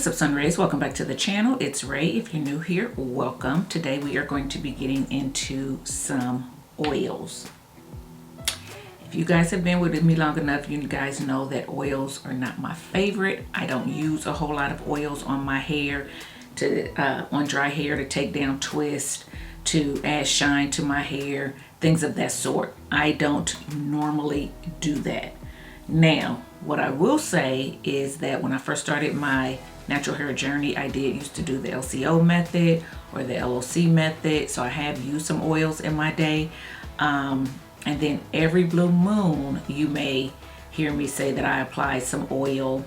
What's up, Sun Rays? Welcome back to the channel. It's Ray. If you're new here, welcome. Today we are going to be getting into some oils. If you guys have been with me long enough, you guys know that oils are not my favorite. I don't use a whole lot of oils on my hair, on dry hair, to take down twist, to add shine to my hair, things of that sort. I don't normally do that. Now, what I will say is that when I first started my natural hair journey, I did used to do the LCO method or the LOC method. So I have used some oils in my day. And then every blue moon, you may hear me say that I apply some oil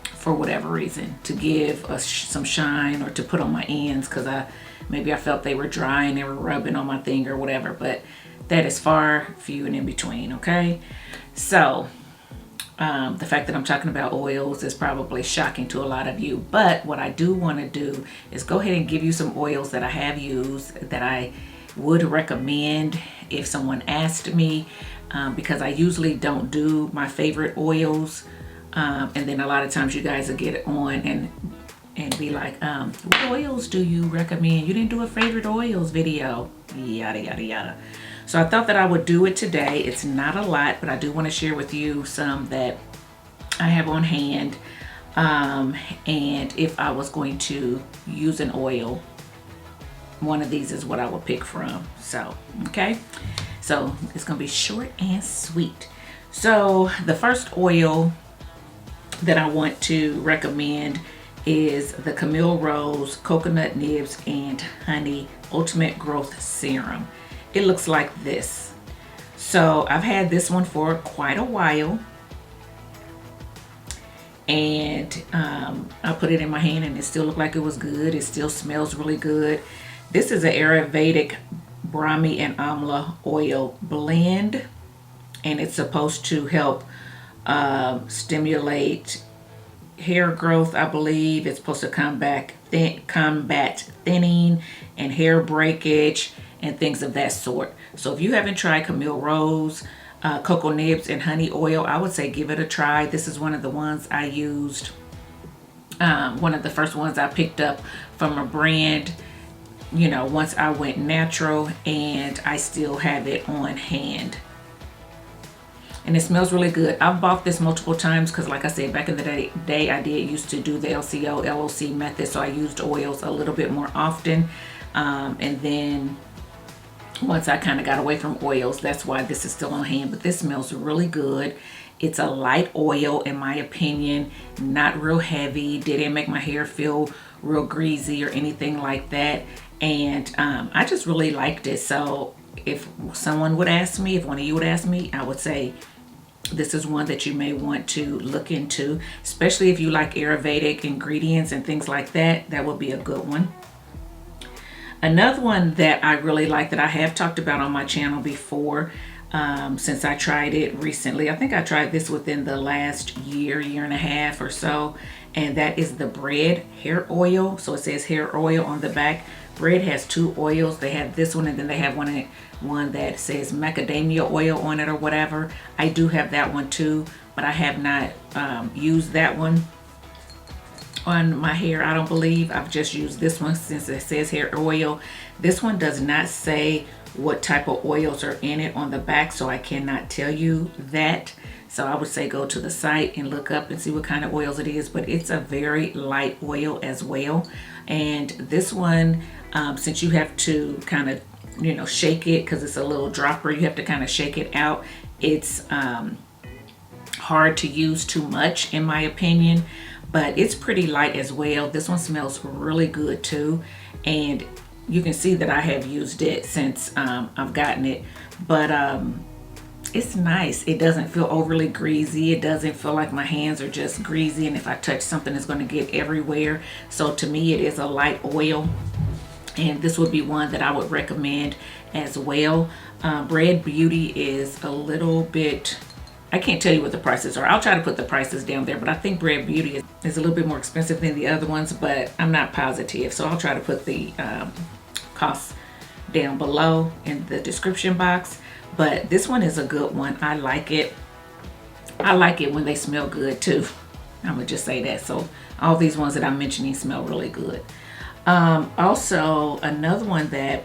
for whatever reason, to give some shine or to put on my ends, because maybe I felt they were dry and they were rubbing on my thing or whatever. But that is far, few, and in between, okay? So the fact that I'm talking about oils is probably shocking to a lot of you, but what I do want to do is go ahead and give you some oils that I have used that I would recommend if someone asked me, because I usually don't do my favorite oils, and then a lot of times you guys will get on and be like, what oils do you recommend? You didn't do a favorite oils video, yada yada yada. So I thought that I would do it today. It's not a lot, but I do want to share with you some that I have on hand. And if I was going to use an oil, one of these is what I would pick from. So, okay. So it's going to be short and sweet. So the first oil that I want to recommend is the Camille Rose Coconut Nibs and Honey Ultimate Growth Serum. It looks like this. So I've had this one for quite a while, and I put it in my hand and it still looked like it was good. It still smells really good. This is an Ayurvedic Brahmi and Amla oil blend, and it's supposed to help stimulate hair growth, I believe. It's supposed to combat thinning and hair breakage and things of that sort. So if you haven't tried Camille Rose Cocoa Nibs and Honey Oil, I would say give it a try. This is one of the ones I used, one of the first ones I picked up from a brand, you know, once I went natural, and I still have it on hand. And it smells really good. I've bought this multiple times because, like I said, back in the day I did used to do the LCO, LOC method, so I used oils a little bit more often. And then once I kind of got away from oils, that's why this is still on hand. But this smells really good. It's a light oil, in my opinion, not real heavy. Didn't make my hair feel real greasy or anything like that. And I just really liked it. So if someone would ask me, if one of you would ask me, I would say this is one that you may want to look into, especially if you like Ayurvedic ingredients and things like that. That would be a good one. Another one that I really like, that I have talked about on my channel before, since I tried it recently. I think I tried this within the last year and a half or so, and that is the Bread hair oil. So it says hair oil on the back. Bread has two oils. They have this one, and then they have one that says macadamia oil on it or whatever. I do have that one too, but I have not used that one on my hair, I don't believe. I've just used this one since it says hair oil. This one does not say what type of oils are in it on the back, so I cannot tell you that. So I would say go to the site and look up and see what kind of oils it is, but it's a very light oil as well. And this one, since you have to kind of, you know, shake it, because it's a little dropper, you have to kind of shake it out. It's hard to use too much, in my opinion, but it's pretty light as well. This one smells really good too, and you can see that I have used it since I've gotten it. But it's nice. It doesn't feel overly greasy. It doesn't feel like my hands are just greasy, and if I touch something, it's going to get everywhere. So to me, it is a light oil, and this would be one that I would recommend as well. Bread Beauty is a little bit, I can't tell you what the prices are. I'll try to put the prices down there, but I think Bread Beauty is a little bit more expensive than the other ones, but I'm not positive. So I'll try to put the costs down below in the description box. But this one is a good one. I like it. I like it when they smell good too. I'm gonna just say that. So all these ones that I'm mentioning smell really good. Also, another one that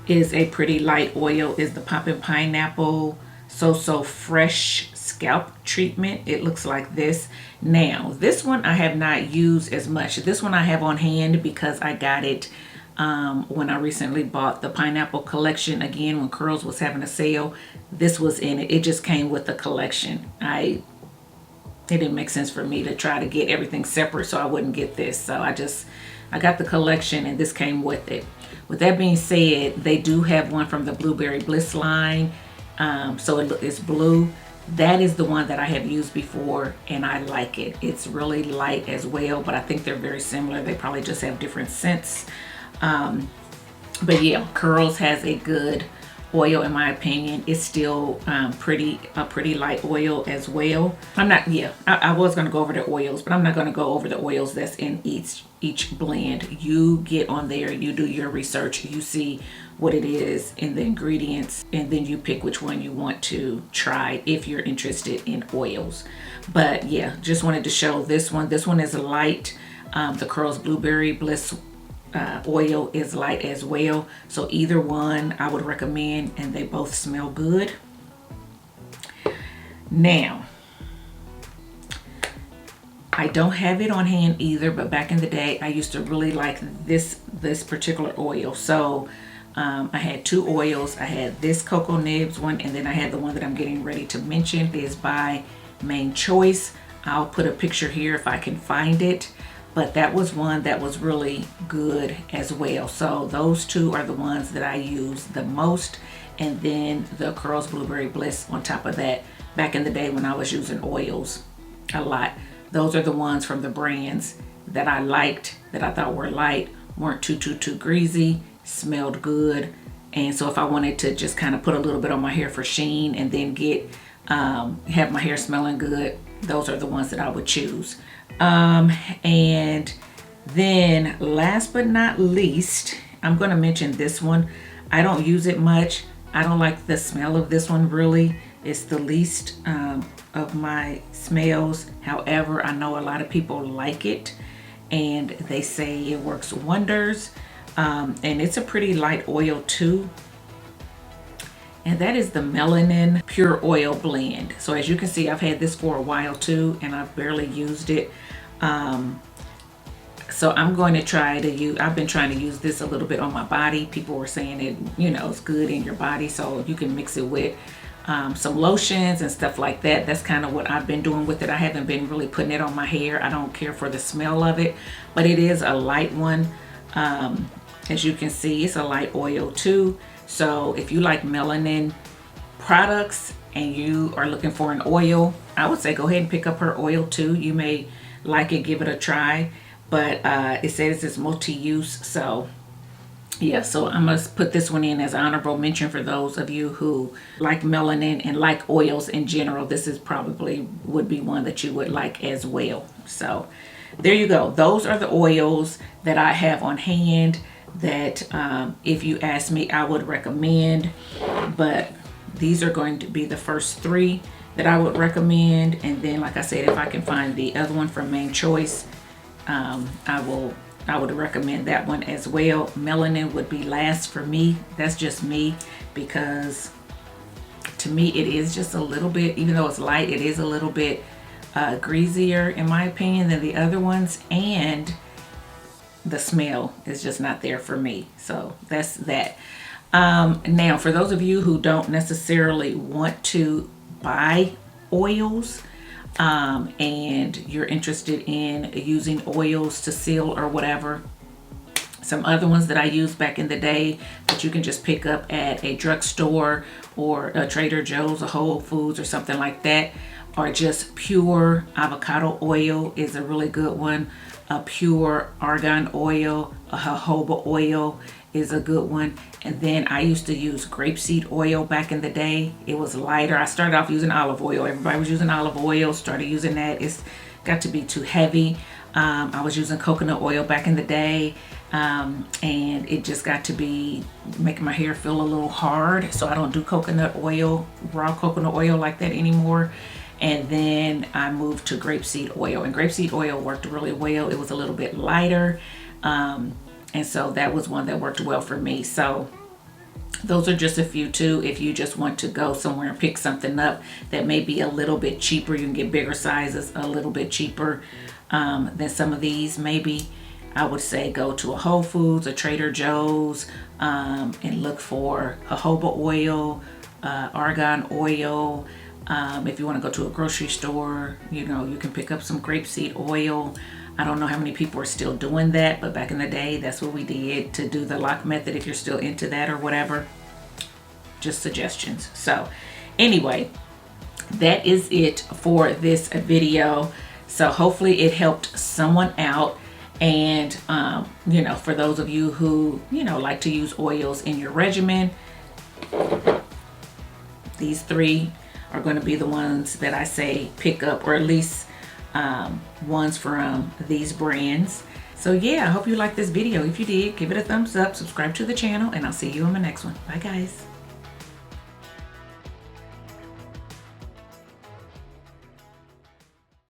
is a pretty light oil is the Poppin' Pineapple So Fresh Scalp Treatment. It looks like this. Now, this one I have not used as much. This one I have on hand because I got it when I recently bought the Pineapple Collection. Again, when Curls was having a sale, this was in it. It just came with the collection. It didn't make sense for me to try to get everything separate, so I wouldn't get this. So I got the collection and this came with it. With that being said, they do have one from the Blueberry Bliss line. So it's blue. That is the one that I have used before and I like it. It's really light as well, but I think they're very similar. They probably just have different scents. But yeah, Curls has a good oil in my opinion. It's still a pretty light oil as well. I was going to go over the oils, but I'm not going to go over the oils that's in each blend. You get on there, you do your research, you see what it is in the ingredients, and then you pick which one you want to try if you're interested in oils. But yeah, just wanted to show this one. This one is light. The Curls Blueberry Bliss oil is light as well, so either one I would recommend, and they both smell good. Now, I don't have it on hand either, but back in the day I used to really like this particular oil. So I had two oils. I had this Cocoa Nibs one, and then I had the one that I'm getting ready to mention. It is by Main Choice. I'll put a picture here if I can find it. But that was one that was really good as well. So those two are the ones that I use the most. And then the Curls Blueberry Bliss on top of that. Back in the day when I was using oils a lot. Those are the ones from the brands that I liked, that I thought were light, weren't too greasy, smelled good. And so if I wanted to just kind of put a little bit on my hair for sheen and then have my hair smelling good, those are the ones that I would choose. And then last but not least, I'm going to mention this one. I don't use it much. I don't like the smell of this one really. It's the least of my smells. However, I know a lot of people like it and they say it works wonders. And it's a pretty light oil too. And that is the Melanin Pure Oil Blend. So as you can see, I've had this for a while too, and I've barely used it. So I'm going to try to use, I've been trying to use this a little bit on my body. People were saying it, it's good in your body, so you can mix it with some lotions and stuff like that. That's kind of what I've been doing with it. I haven't been really putting it on my hair. I don't care for the smell of it, but it is a light one. As you can see, it's a light oil too. So if you like melanin products and you are looking for an oil, I would say go ahead and pick up her oil too. You may like it, give it a try. But it says it's multi-use. So yeah, so I'm going to put this one in as an honorable mention for those of you who like melanin and like oils in general. This is probably would be one that you would like as well. So there you go. Those are the oils that I have on hand that if you ask me, I would recommend. But these are going to be the first three that I would recommend. And then, like I said, if I can find the other one from Main Choice, I would recommend that one as well. Melanin would be last for me. That's just me, because to me it is just a little bit, even though it's light, it is a little bit greasier in my opinion than the other ones, and the smell is just not there for me. So that's that. Now for those of you who don't necessarily want to buy oils, and you're interested in using oils to seal or whatever, some other ones that I used back in the day that you can just pick up at a drugstore or a Trader Joe's, a Whole Foods or something like that, are just pure avocado oil is a really good one. A pure argan oil, a jojoba oil is a good one. And then I used to use grapeseed oil back in the day. It was lighter. I started off using olive oil. Everybody was using olive oil, started using that. It's got to be too heavy. I was using coconut oil back in the day, and it just got to be making my hair feel a little hard. So I don't do coconut oil, raw coconut oil like that anymore. And then I moved to grapeseed oil, and grapeseed oil worked really well. It was a little bit lighter, and so that was one that worked well for me. So those are just a few too. If you just want to go somewhere and pick something up that may be a little bit cheaper, you can get bigger sizes a little bit cheaper than some of these. Maybe I would say go to a Whole Foods, a Trader Joe's, and look for jojoba oil, argan oil. If you want to go to a grocery store, you know, you can pick up some grapeseed oil. I don't know how many people are still doing that, but back in the day, that's what we did to do the lock method, if you're still into that or whatever. Just suggestions. So anyway, that is it for this video. So hopefully it helped someone out. And, you know, for those of you who, you know, like to use oils in your regimen, these 3 are going to be the ones that I say pick up, or at least ones from these brands. So yeah, I hope you liked this video. If you did, give it a thumbs up, subscribe to the channel, and I'll see you on the next one. Bye guys.